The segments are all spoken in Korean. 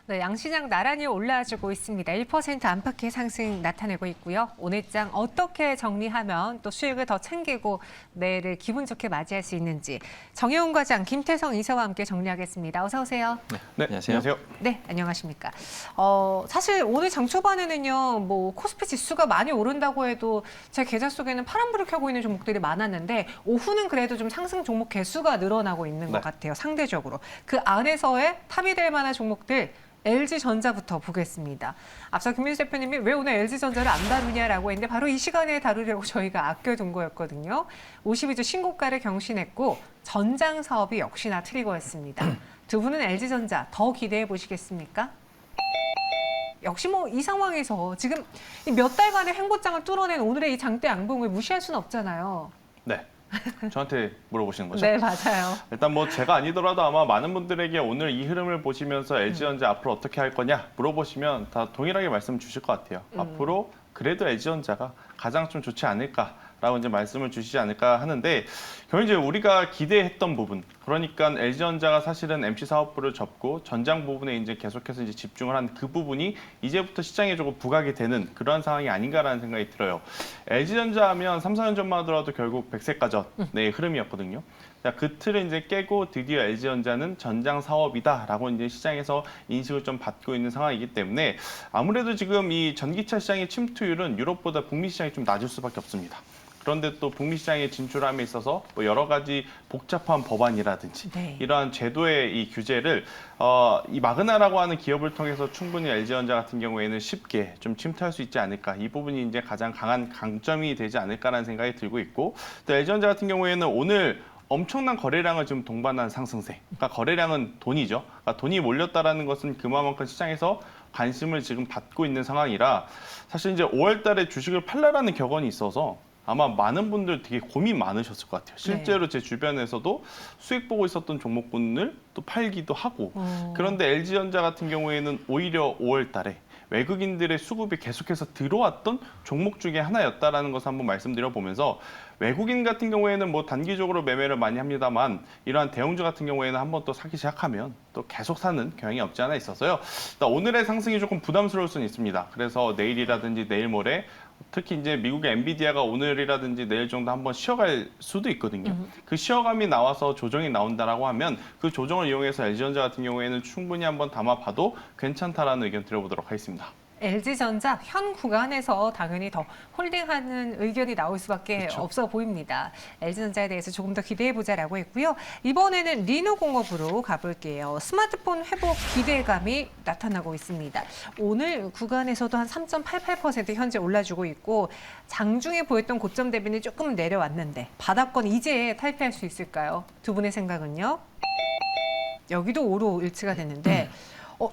네, 양시장 나란히 올라주고 있습니다. 1% 안팎의 상승 나타내고 있고요. 오늘장 어떻게 정리하면 또 수익을 더 챙기고 내일을 기분 좋게 맞이할 수 있는지 정혜원 과장, 김태성 이사와 함께 정리하겠습니다. 어서 오세요. 네, 안녕하세요. 네, 안녕하십니까. 사실 오늘 장 초반에는요, 코스피 지수가 많이 오른다고 해도 제 계좌 속에는 파란불을 켜고 있는 종목들이 많았는데 오후는 그래도 좀 상승 종목 개수가 늘어나고 있는 것 같아요. 상대적으로. 그 안에서의 탑이 될 만한 종목들 LG전자부터 보겠습니다. 앞서 김민수 대표님이 왜 오늘 LG전자를 안 다루냐라고 했는데 바로 이 시간에 다루려고 저희가 아껴둔 거였거든요. 52주 신고가를 경신했고 전장 사업이 역시나 트리거였습니다. 두 분은 LG전자 더 기대해 보시겠습니까? 역시 이 상황에서 지금 몇 달간의 횡보장을 뚫어낸 오늘의 이 장대 양봉을 무시할 수는 없잖아요. 네. 저한테 물어보시는 거죠? 네, 맞아요. 일단 제가 아니더라도 아마 많은 분들에게 오늘 이 흐름을 보시면서 LG전자 앞으로 어떻게 할 거냐 물어보시면 다 동일하게 말씀 주실 것 같아요. 앞으로 그래도 LG전자가 가장 좀 좋지 않을까라고 이제 말씀을 주시지 않을까 하는데 결국 이제 우리가 기대했던 부분, 그러니까 LG전자가 사실은 MC 사업부를 접고 전장 부분에 이제 계속해서 이제 집중을 한 그 부분이 이제부터 시장에 조금 부각이 되는 그런 상황이 아닌가라는 생각이 들어요. LG전자 하면 3, 4년 전만 하더라도 결국 백색가전의 흐름이었거든요. 자, 그 틀을 이제 깨고 드디어 LG전자는 전장 사업이다라고 이제 시장에서 인식을 좀 받고 있는 상황이기 때문에 아무래도 지금 이 전기차 시장의 침투율은 유럽보다 북미 시장이 좀 낮을 수밖에 없습니다. 그런데 또 북미 시장에 진출함에 있어서 여러 가지 복잡한 법안이라든지 이러한 제도의 이 규제를 이 마그나라고 하는 기업을 통해서 충분히 LG전자 같은 경우에는 쉽게 좀 침투할 수 있지 않을까. 이 부분이 이제 가장 강한 강점이 되지 않을까라는 생각이 들고 있고, 또 LG전자 같은 경우에는 오늘 엄청난 거래량을 지금 동반한 상승세. 그러니까 거래량은 돈이죠. 그러니까 돈이 몰렸다라는 것은 그만큼 시장에서 관심을 지금 받고 있는 상황이라 사실 이제 5월 달에 주식을 팔라라는 격언이 있어서 아마 많은 분들 되게 고민 많으셨을 것 같아요. 실제로 제 주변에서도 수익 보고 있었던 종목군을 또 팔기도 하고. 그런데 LG전자 같은 경우에는 오히려 5월 달에 외국인들의 수급이 계속해서 들어왔던 종목 중에 하나였다라는 것을 한번 말씀드려 보면서 외국인 같은 경우에는 단기적으로 매매를 많이 합니다만 이러한 대형주 같은 경우에는 한번 또 사기 시작하면 또 계속 사는 경향이 없지 않아 있어서요. 오늘의 상승이 조금 부담스러울 수는 있습니다. 그래서 내일이라든지 내일 모레 특히 이제 미국의 엔비디아가 오늘이라든지 내일 정도 한번 쉬어갈 수도 있거든요. 그 쉬어감이 나와서 조정이 나온다라고 하면 그 조정을 이용해서 LG전자 같은 경우에는 충분히 한번 담아봐도 괜찮다라는 의견 드려보도록 하겠습니다. LG전자 현 구간에서 당연히 더 홀딩하는 의견이 나올 수밖에 없어 보입니다. LG전자에 대해서 조금 더 기대해보자라고 했고요. 이번에는 리노공업으로 가볼게요. 스마트폰 회복 기대감이 나타나고 있습니다. 오늘 구간에서도 한 3.88% 현재 올라주고 있고 장중에 보였던 고점 대비는 조금 내려왔는데 바닥권 이제 탈피할 수 있을까요? 두 분의 생각은요? 여기도 5로 일치가 됐는데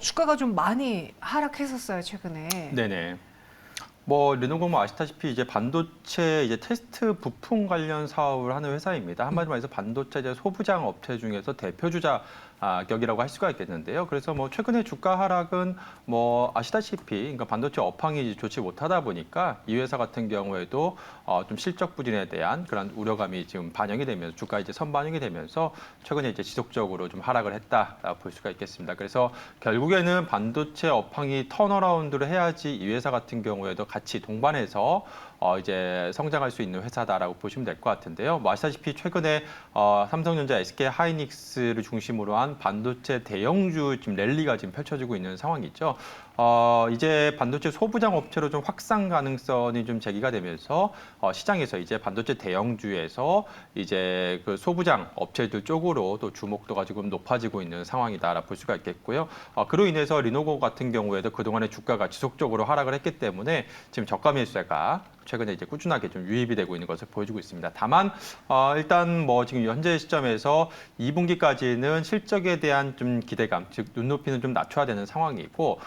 주가가 좀 많이 하락했었어요, 최근에. 네네. 르노공업 아시다시피 이제 반도체 테스트 부품 관련 사업을 하는 회사입니다. 한마디로 말해서 반도체 소부장 업체 중에서 대표주자 격이라고 할 수가 있겠는데요. 그래서 최근에 주가 하락은 아시다시피 그러니까 반도체 업황이 좋지 못하다 보니까 이 회사 같은 경우에도 좀 실적 부진에 대한 그런 우려감이 지금 반영이 되면서 주가 선반영이 되면서 최근에 지속적으로 좀 하락을 했다 볼 수가 있겠습니다. 그래서 결국에는 반도체 업황이 턴어라운드를 해야지 이 회사 같은 경우에도 같이 동반해서 성장할 수 있는 회사다라고 보시면 될 것 같은데요. 아시다시피 최근에 삼성전자, SK 하이닉스를 중심으로 한 반도체 대형주 지금 랠리가 지금 펼쳐지고 있는 상황이죠. 이제 반도체 소부장 업체로 좀 확산 가능성이 좀 제기가 되면서 시장에서 이제 반도체 대형주에서 이제 그 소부장 업체들 쪽으로 또 주목도가 지금 높아지고 있는 상황이다라 볼 수가 있겠고요. 그로 인해서 리노고 같은 경우에도 그동안에 주가가 지속적으로 하락을 했기 때문에 지금 저가 매수세가 최근에 꾸준하게 좀 유입이 되고 있는 것을 보여주고 있습니다. 다만 일단 지금 현재 시점에서 2분기까지는 실적에 대한 좀 기대감, 즉 눈높이는 좀 낮춰야 되는 상황이고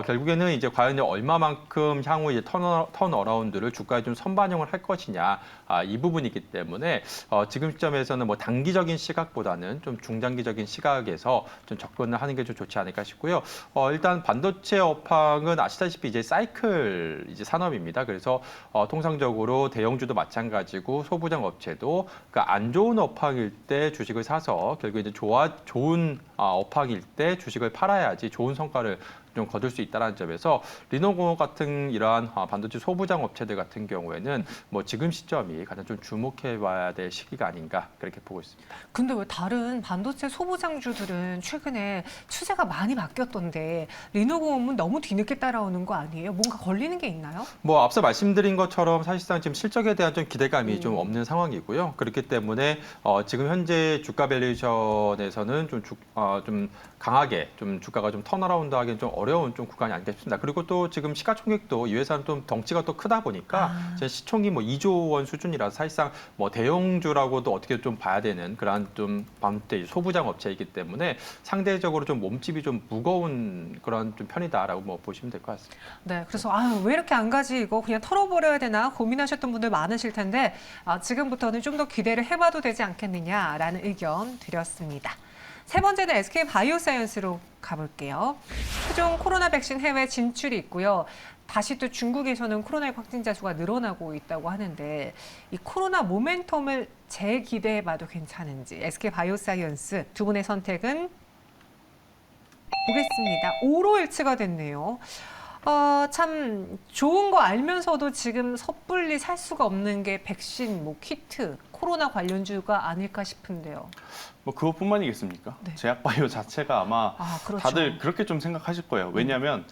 결국에는 과연 얼마만큼 향후 턴어라운드를 주가에 좀 선반영을 할 것이냐 이 부분이기 때문에 지금 시점에서는 단기적인 시각보다는 좀 중장기적인 시각에서 좀 접근을 하는 게 좀 좋지 않을까 싶고요. 일단 반도체 업황은 아시다시피 사이클 산업입니다. 그래서 통상적으로 대형주도 마찬가지고 소부장 업체도 그러니까 안 좋은 업황일 때 주식을 사서 결국 이제 좋은 업황일 때 주식을 팔아야지 좋은 성과를 좀 거둘 수 있다는 점에서 리노공업 같은 이러한 반도체 소부장 업체들 같은 경우에는 뭐 지금 시점이 가장 좀 주목해봐야 될 시기가 아닌가 그렇게 보고 있습니다. 근데 왜 다른 반도체 소부장주들은 최근에 추세가 많이 바뀌었던데 리노공업은 너무 뒤늦게 따라오는 거 아니에요? 뭔가 걸리는 게 있나요? 뭐 앞서 말씀드린 것처럼 사실상 지금 실적에 대한 좀 기대감이 좀 없는 상황이고요. 그렇기 때문에 지금 현재 주가 밸류에이션에서는 좀 강하게 좀 주가가 좀 턴어라운드하기는 좀 어려운 좀 구간이 아닐까 싶습니다. 그리고 또 지금 시가총액도 이 회사는 좀 덩치가 또 크다 보니까 제 시총이 뭐 2조 원 수준이라서 사실상 뭐 대형주라고도 어떻게 좀 봐야 되는 그러한 좀 반도체 소부장 업체이기 때문에 상대적으로 좀 몸집이 좀 무거운 그런 좀 편이다라고 뭐 보시면 될 것 같습니다. 네, 그래서 아유 왜 이렇게 안 가지 이거 그냥 털어버려야 되나 고민하셨던 분들 많으실 텐데 지금부터는 좀 더 기대를 해봐도 되지 않겠느냐라는 의견 드렸습니다. 세 번째는 SK 바이오사이언스로 가볼게요. 최종 코로나 백신 해외 진출이 있고요. 다시 또 중국에서는 코로나19 확진자 수가 늘어나고 있다고 하는데 이 코로나 모멘텀을 재기대해봐도 괜찮은지 SK 바이오사이언스 두 분의 선택은 보겠습니다. 5로 일치가 됐네요. 참 좋은 거 알면서도 지금 섣불리 살 수가 없는 게 백신, 뭐 키트, 코로나 관련주가 아닐까 싶은데요. 뭐 그것뿐만이겠습니까? 네. 제약바이오 자체가 아마 그렇죠. 다들 그렇게 좀 생각하실 거예요. 왜냐하면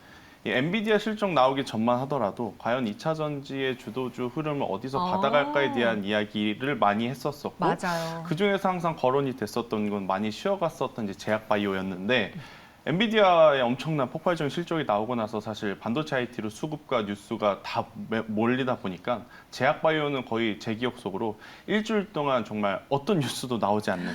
이 엔비디아 실적 나오기 전만 하더라도 과연 2차 전지의 주도주 흐름을 어디서 받아갈까에 대한 이야기를 많이 했었었고 맞아요. 그중에서 항상 거론이 됐었던 건 많이 쉬어갔었던 이제 제약바이오였는데 엔비디아의 엄청난 폭발적인 실적이 나오고 나서 사실 반도체 IT로 수급과 뉴스가 다 몰리다 보니까 제약바이오는 거의 제 기억 속으로 일주일 동안 정말 어떤 뉴스도 나오지 않는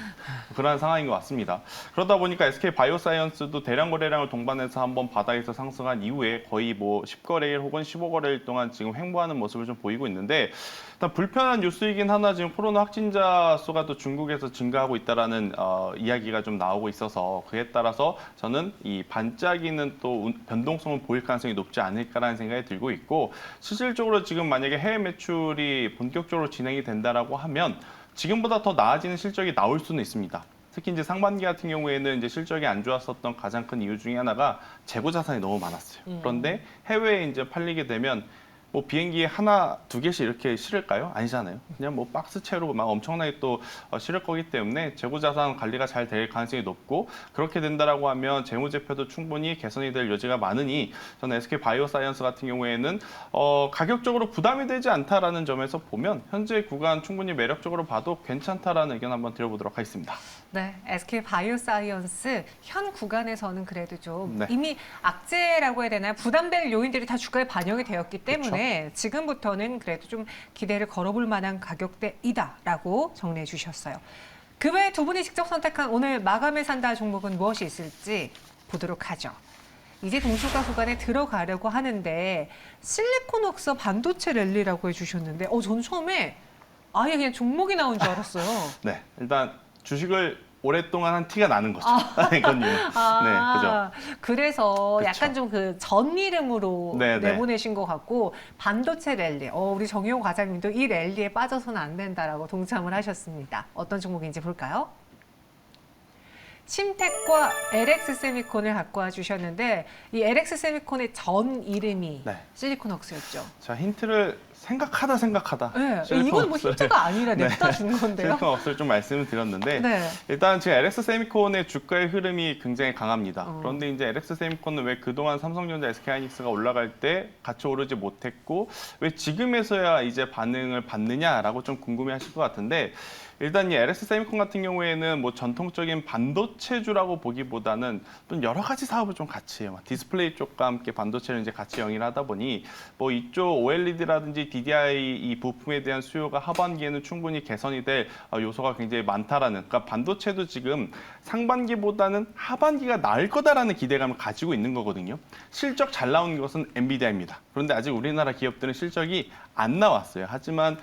그런 상황인 것 같습니다. 그러다 보니까 SK 바이오사이언스도 대량 거래량을 동반해서 한번 바닥에서 상승한 이후에 거의 뭐 10거래일 혹은 15거래일 동안 지금 횡보하는 모습을 좀 보이고 있는데 일단 불편한 뉴스이긴 하나 지금 코로나 확진자 수가 또 중국에서 증가하고 있다라는 이야기가 좀 나오고 있어서 그에 따라서 저는 이 반짝이는 또 변동성을 보일 가능성이 높지 않을까라는 생각이 들고 있고 실질적으로 지금 만약에 해외 매출이 본격적으로 진행이 된다라고 하면 지금보다 더 나아지는 실적이 나올 수는 있습니다. 특히 이제 상반기 같은 경우에는 이제 실적이 안 좋았었던 가장 큰 이유 중에 하나가 재고 자산이 너무 많았어요. 그런데 해외에 이제 팔리게 되면 뭐 비행기에 하나, 두 개씩 이렇게 실을까요? 아니잖아요. 그냥 뭐 박스채로 막 엄청나게 또 실을 거기 때문에 재고자산 관리가 잘 될 가능성이 높고 그렇게 된다라고 하면 재무제표도 충분히 개선이 될 여지가 많으니 저는 SK 바이오사이언스 같은 경우에는 가격적으로 부담이 되지 않다라는 점에서 보면 현재 구간 충분히 매력적으로 봐도 괜찮다라는 의견 한번 드려보도록 하겠습니다. 네, SK 바이오사이언스 현 구간에서는 그래도 좀 네. 이미 악재라고 해야 되나요? 부담될 요인들이 다 주가에 반영이 되었기 때문에 지금부터는 그래도 좀 기대를 걸어볼 만한 가격대이다라고 정리해 주셨어요. 그 외에 두 분이 직접 선택한 오늘 마감에 산다 종목은 무엇이 있을지 보도록 하죠. 이제 동시가 구간에 들어가려고 하는데 실리콘웍스 반도체 랠리라고 해주셨는데 저는 처음에 아예 그냥 종목이 나온 줄 알았어요. 네, 일단 주식을 오랫동안 한 티가 나는 거죠. 이건 네, 그죠. 그래서 그쵸. 약간 좀 그 전 이름으로 네, 네. 내보내신 것 같고 반도체 랠리. 우리 정효 과장님도 이 랠리에 빠져서는 안 된다라고 동참을 하셨습니다. 어떤 종목인지 볼까요? 심텍과 LX 세미콘을 갖고 와주셨는데 이 LX 세미콘의 전 이름이 네. 실리콘웍스였죠. 자, 힌트를 생각하다. 네, 실리콘 이건 뭐 웍스를- 힌트가 아니라 네. 냅다 준 건데요. 실리콘웍스를 좀 말씀을 드렸는데 네. 일단 지금 LX 세미콘의 주가의 흐름이 굉장히 강합니다. 그런데 이제 LX 세미콘은 왜 그동안 삼성전자, SK하이닉스가 올라갈 때 같이 오르지 못했고 왜 지금에서야 이제 반응을 받느냐라고 좀 궁금해하실 것 같은데 일단 이 LX 세미콘 같은 경우에는 뭐 전통적인 반도체주라고 보기보다는 또 여러 가지 사업을 좀 같이 해요. 디스플레이 쪽과 함께 반도체를 이제 같이 영위를 하다 보니 뭐 이쪽 OLED라든지 DDI 이 부품에 대한 수요가 하반기에는 충분히 개선이 될 요소가 굉장히 많다라는. 그러니까 반도체도 지금 상반기보다는 하반기가 나을 거다라는 기대감을 가지고 있는 거거든요. 실적 잘 나온 것은 엔비디아입니다. 그런데 아직 우리나라 기업들은 실적이 안 나왔어요. 하지만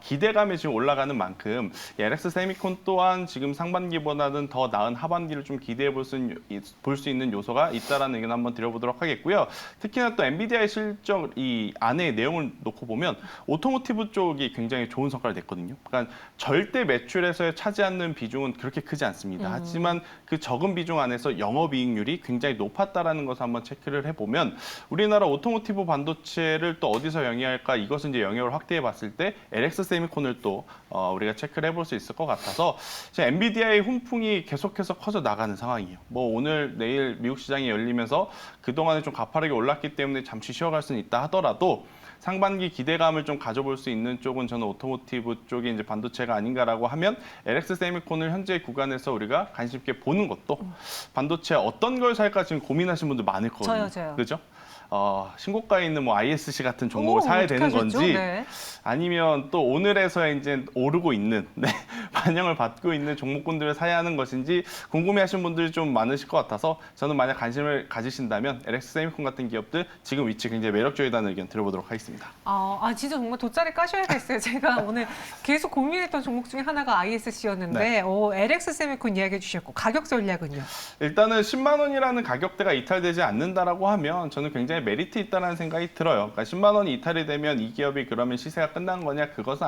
기대감이 지금 올라가는 만큼 LX 세미콘 또한 지금 상반기보다는 더 나은 하반기를 좀 기대해 볼 수 있는 요소가 있다라는 의견 한번 드려보도록 하겠고요. 특히나 또 엔비디아의 실적 이 안에 내용을 놓고 보면 오토모티브 쪽이 굉장히 좋은 성과를 냈거든요. 그러니까 절대 매출에서 차지하는 비중은 그렇게 크지 않습니다. 하지만 그 적은 비중 안에서 영업이익률이 굉장히 높았다라는 것을 한번 체크를 해보면 우리나라 오토모티브 반도체를 또 어디서 영위할까 이것은 이제 영역을 확대해 봤을 때 LX 세미콘을 또 우리가 체크를 해볼 수 있을 것 같아서 엔비디아의 훈풍이 계속해서 커져 나가는 상황이에요. 뭐 오늘 내일 미국 시장이 열리면서 그동안에 좀 가파르게 올랐기 때문에 잠시 쉬어갈 수는 있다 하더라도 상반기 기대감을 좀 가져볼 수 있는 쪽은 저는 오토모티브 쪽이 이제 반도체가 아닌가라고 하면 LX 세미콘을 현재 구간에서 우리가 관심 있게 보는 것도 반도체 어떤 걸 살까 지금 고민하시는 분들 많을 거거든요. 저요. 그죠? 신고가에 있는 뭐 ISC 같은 종목을 사야 어떻게 되는 하셨죠? 건지 네. 아니면 또 오늘에서 이제 오르고 있는 반영을 받고 있는 종목군들을 사야 하는 것인지 궁금해하시는 분들이 좀 많으실 것 같아서 저는 만약 관심을 가지신다면 LX 세미콘 같은 기업들 지금 위치 굉장히 매력적이다는 의견 들어보도록 하겠습니다. 진짜 정말 돗자리 까셔야겠어요. 제가 오늘 계속 고민했던 종목 중에 하나가 ISC였는데 LX 세미콘 이야기해 주셨고 가격 전략은요? 일단은 10만 원이라는 가격대가 이탈되지 않는다라고 하면 저는 굉장히 메리트 있다는 생각이 들어요. 그러니까 10만 원이 이탈이 되면 이 기업이 그러면 시세가 끝난 거냐? 그것은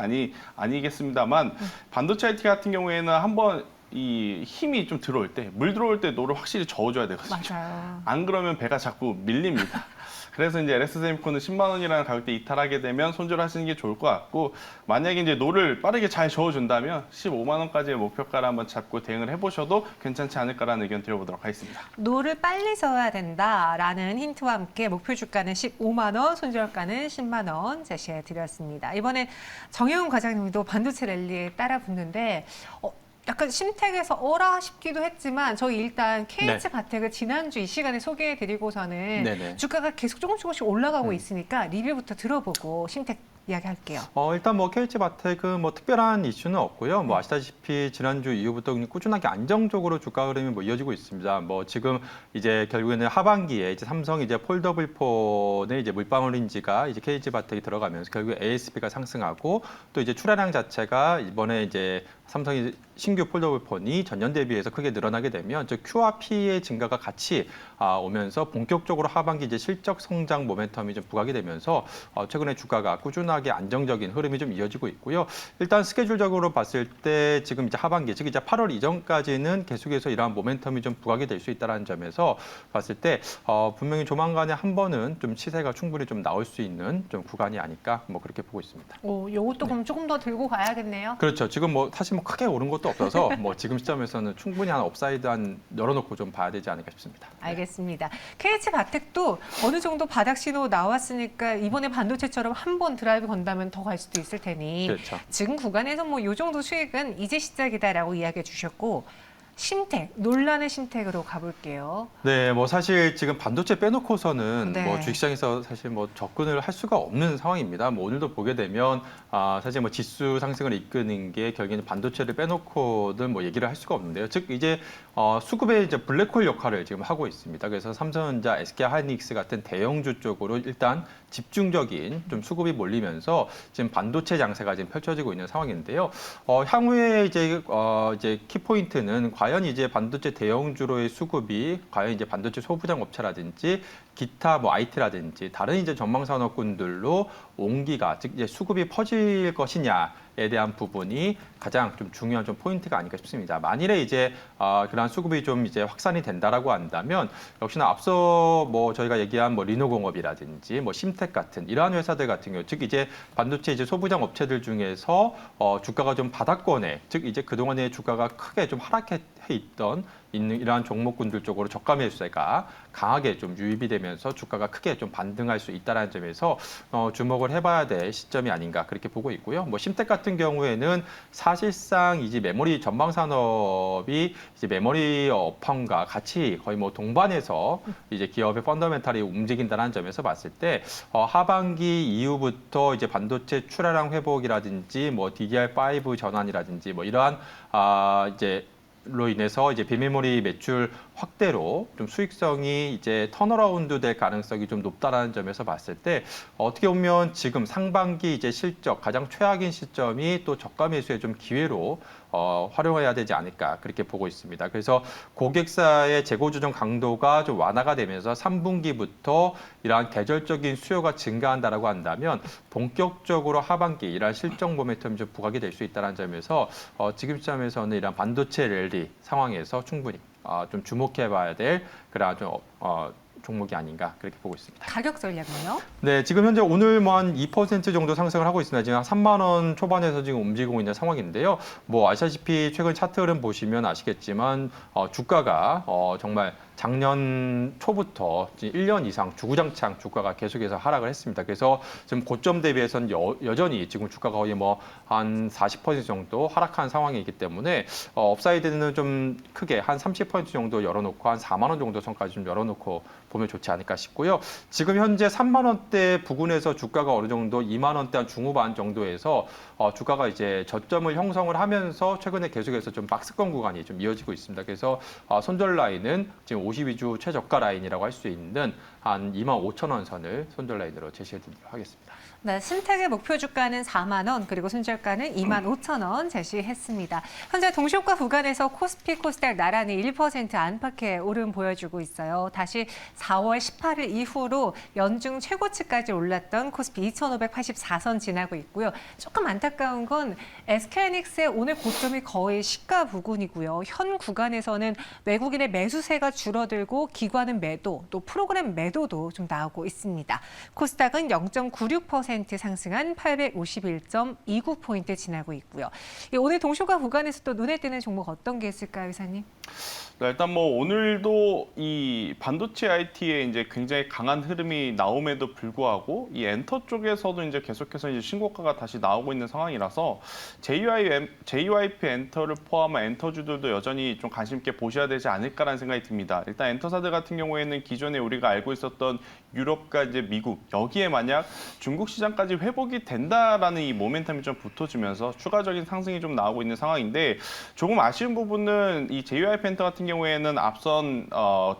아니겠습니다만 반도체 IT 같은 경우에는 한번 이 힘이 좀 들어올 때, 물 들어올 때 노를 확실히 저어줘야 되거든요. 맞아요. 안 그러면 배가 자꾸 밀립니다. 그래서 이제 LX 세미콘은 10만 원이라는 가격대 이탈하게 되면 손절하시는 게 좋을 것 같고 만약에 이제 노를 빠르게 잘 저어준다면 15만 원까지의 목표가를 한번 잡고 대응을 해보셔도 괜찮지 않을까라는 의견 드려보도록 하겠습니다. 노를 빨리 써야 된다라는 힌트와 함께 목표 주가는 15만 원, 손절가는 10만 원 제시해 드렸습니다. 이번엔 정혜훈 과장님도 반도체 랠리에 따라 붙는데 약간 심택에서 어라 싶기도 했지만 저희 일단 KH바텍을 지난주 이 시간에 소개해드리고서는 네네. 주가가 계속 조금씩 올라가고 있으니까 리뷰부터 들어보고 심택 이야기할게요. 일단 뭐 KH바텍은 뭐 특별한 이슈는 없고요. 뭐 아시다시피 지난주 이후부터 꾸준하게 안정적으로 주가 흐름이 뭐 이어지고 있습니다. 뭐 지금 이제 결국에는 하반기에 이제 삼성 이제 폴더블 폰의 이제 물방울 인지가 이제 KH바텍이 들어가면서 결국 ASP가 상승하고 또 이제 출하량 자체가 이번에 이제 삼성이 신규 폴더블 폰이 전년 대비해서 크게 늘어나게 되면 저 Q와 P의 증가가 같이 오면서 본격적으로 하반기 이제 실적 성장 모멘텀이 좀 부각이 되면서 최근에 주가가 꾸준하게 안정적인 흐름이 좀 이어지고 있고요. 일단 스케줄적으로 봤을 때 지금 이제 하반기, 즉 이제 8월 이전까지는 계속해서 이러한 모멘텀이 좀 부각이 될 수 있다는 점에서 봤을 때 분명히 조만간에 한 번은 좀 시세가 충분히 좀 나올 수 있는 좀 구간이 아닐까 뭐 그렇게 보고 있습니다. 요것도 그럼 조금 더 들고 가야겠네요. 그렇죠. 지금 뭐 사실 뭐 크게 오른 것도 없어서 뭐 지금 시점에서는 충분히 한 업사이드 한 열어놓고 좀 봐야 되지 않을까 싶습니다. 알겠습니다. KH바텍도 어느 정도 바닥 신호 나왔으니까 이번에 반도체처럼 한 번 드라이브 건다면 더 갈 수도 있을 테니 그렇죠. 지금 구간에서 뭐 요 정도 수익은 이제 시작이다라고 이야기해 주셨고 심택, 논란의 심택으로 가볼게요. 네, 뭐 사실 지금 반도체 빼놓고서는 네. 뭐 주식시장에서 사실 뭐 접근을 할 수가 없는 상황입니다. 뭐 오늘도 보게 되면 사실 뭐 지수 상승을 이끄는 게 결국에는 반도체를 빼놓고는 뭐 얘기를 할 수가 없는데요. 즉 이제 수급의 이제 블랙홀 역할을 지금 하고 있습니다. 그래서 삼성전자, SK하이닉스 같은 대형주 쪽으로 일단 집중적인 좀 수급이 몰리면서 지금 반도체 장세가 지금 펼쳐지고 있는 상황인데요. 향후에 이제 키포인트는 과연 이제 반도체 대형주로의 수급이 과연 이제 반도체 소부장 업체라든지 기타 뭐 IT라든지 다른 이제 전망 산업군들로 온기가 즉 이제 수급이 퍼질 것이냐에 대한 부분이 가장 좀 중요한 좀 포인트가 아닐까 싶습니다. 만일에 이제 그러한 수급이 좀 이제 확산이 된다라고 한다면 역시나 앞서 뭐 저희가 얘기한 뭐 리노공업이라든지 뭐 심텍 같은 이러한 회사들 같은 경우 즉 이제 반도체 이제 소부장 업체들 중에서 주가가 좀 바닥권에 즉 이제 그동안의 주가가 크게 좀 하락해 있던 이러한 종목군들 쪽으로 저가 매수세가 강하게 좀 유입이 되면서 주가가 크게 좀 반등할 수 있다는 점에서 주목을 해봐야 될 시점이 아닌가 그렇게 보고 있고요. 뭐 심텍 같은 경우에는 사실상 이제 메모리 전방 산업이 이제 메모리 업황과 같이 거의 뭐 동반해서 이제 기업의 펀더멘탈이 움직인다는 점에서 봤을 때 하반기 이후부터 이제 반도체 출하량 회복이라든지 뭐 DDR5 전환이라든지 뭐 이러한 이제 로 인해서 이제 비메모리 매출 확대로 좀 수익성이 이제 턴어라운드 될 가능성이 좀 높다라는 점에서 봤을 때 어떻게 보면 지금 상반기 이제 실적 가장 최악인 시점이 또 저가 매수의 좀 기회로 활용해야 되지 않을까 그렇게 보고 있습니다. 그래서 고객사의 재고 조정 강도가 좀 완화가 되면서 3분기부터 이러한 계절적인 수요가 증가한다라고 한다면 본격적으로 하반기 이러한 실적 모멘텀이 좀 부각이 될 수 있다는 점에서 지금 시점에서는 이러한 반도체 랠리 상황에서 충분히 좀 주목해봐야 될 그런 좀 종목이 아닌가 그렇게 보고 있습니다. 가격 전략은요? 네, 지금 현재 오늘 뭐 한 2% 정도 상승을 하고 있습니다. 지금 한 3만 원 초반에서 지금 움직이고 있는 상황인데요. 뭐 아시다시피 최근 차트 흐름 보시면 아시겠지만 주가가 정말 작년 초부터 1년 이상 주구장창 주가가 계속해서 하락을 했습니다. 그래서 지금 고점 대비해서는 여전히 지금 주가가 거의 뭐 한 40% 정도 하락한 상황이기 때문에 업사이드는 좀 크게 한 30% 정도 열어놓고 한 4만 원 정도 선까지 좀 열어놓고 보면 좋지 않을까 싶고요. 지금 현재 3만 원대 부근에서 주가가 어느 정도 2만 원대 한 중후반 정도에서 주가가 이제 저점을 형성을 하면서 최근에 계속해서 좀 박스권 구간이 좀 이어지고 있습니다. 그래서 손절 라인은 지금 52주 최저가 라인이라고 할 수 있는 한 25,000원 선을 손절 라인으로 제시해드리도록 하겠습니다. 네, 신택의 목표 주가는 4만 원, 그리고 순저가는 25,000원 제시했습니다. 현재 동시효과 구간에서 코스피, 코스닥 나란히 1% 안팎의 오름 보여주고 있어요. 다시 4월 18일 이후로 연중 최고치까지 올랐던 코스피 2,584선 지나고 있고요. 조금 안타까운 건 SK하이닉스의 오늘 고점이 거의 시가 부근이고요. 현 구간에서는 외국인의 매수세가 줄어들고 기관은 매도, 또 프로그램 매도도 좀 나오고 있습니다. 코스닥은 0.96% 상승한 851.29포인트 지나고 있고요. 오늘 동시효과 구간에서 또 눈에 띄는 종목 어떤 게 있을까요, 이사님? 네, 일단 뭐 오늘도 이 반도체 IT에 이제 굉장히 강한 흐름이 나옴에도 불구하고 이 엔터 쪽에서도 이제 계속해서 이제 신고가가 다시 나오고 있는 상황이라서 JYP 엔터를 포함한 엔터주들도 여전히 좀 관심 있게 보셔야 되지 않을까라는 생각이 듭니다. 일단 엔터사들 같은 경우에는 기존에 우리가 알고 있었던 유럽과 이제 미국 여기에 만약 중국 시장까지 회복이 된다라는 이 모멘텀이 좀 붙어주면서 추가적인 상승이 좀 나오고 있는 상황인데 조금 아쉬운 부분은 이 JYP 엔터 같은 경우에는 앞선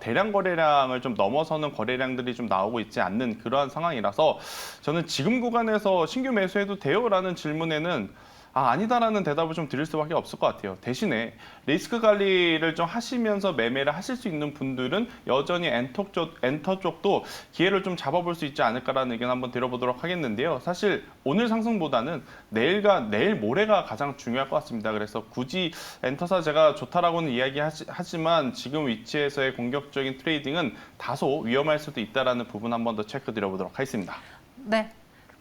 대량 거래량을 좀 넘어서는 거래량들이 좀 나오고 있지 않는 그러한 상황이라서 저는 지금 구간에서 신규 매수해도 돼요라는 질문에는 아니다라는 대답을 좀 드릴 수밖에 없을 것 같아요. 대신에 리스크 관리를 좀 하시면서 매매를 하실 수 있는 분들은 여전히 엔터 쪽도 기회를 좀 잡아볼 수 있지 않을까라는 의견 한번 드려보도록 하겠는데요. 사실 오늘 상승보다는 내일 모레가 가장 중요할 것 같습니다. 그래서 굳이 엔터사 제가 좋다라고는 이야기하지만 지금 위치에서의 공격적인 트레이딩은 다소 위험할 수도 있다라는 부분 한번 더 체크 드려보도록 하겠습니다. 네.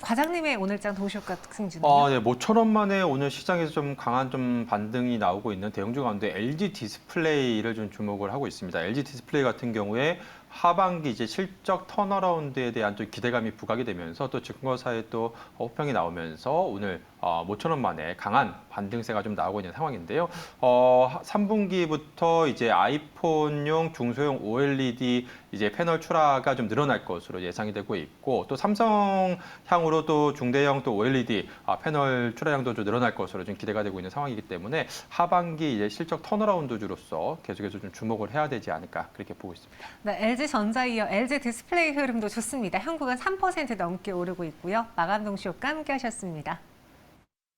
과장님의 오늘장 동시효과 특징주는요? 네, 모처럼 만에 오늘 시장에서 좀 강한 좀 반등이 나오고 있는 대형주 가운데 LG 디스플레이를 좀 주목을 하고 있습니다. LG 디스플레이 같은 경우에 하반기 이제 실적 턴어라운드에 대한 좀 기대감이 부각이 되면서 또 증권사에 또 호평이 나오면서 오늘 모처럼 만에 강한 반등세가 좀 나오고 있는 상황인데요. 3분기부터 이제 아이폰용 중소형 OLED 이제 패널 출하가 좀 늘어날 것으로 예상이 되고 있고 또 삼성향으로 또 중대형 또 OLED 패널 출하량도 좀 늘어날 것으로 좀 기대가 되고 있는 상황이기 때문에 하반기 이제 실적 턴어라운드주로서 계속해서 좀 주목을 해야 되지 않을까 그렇게 보고 있습니다. 네, LG전자 이어 LG 디스플레이 흐름도 좋습니다. 한국은 3% 넘게 오르고 있고요. 마감 동시효과 함께 하셨습니다.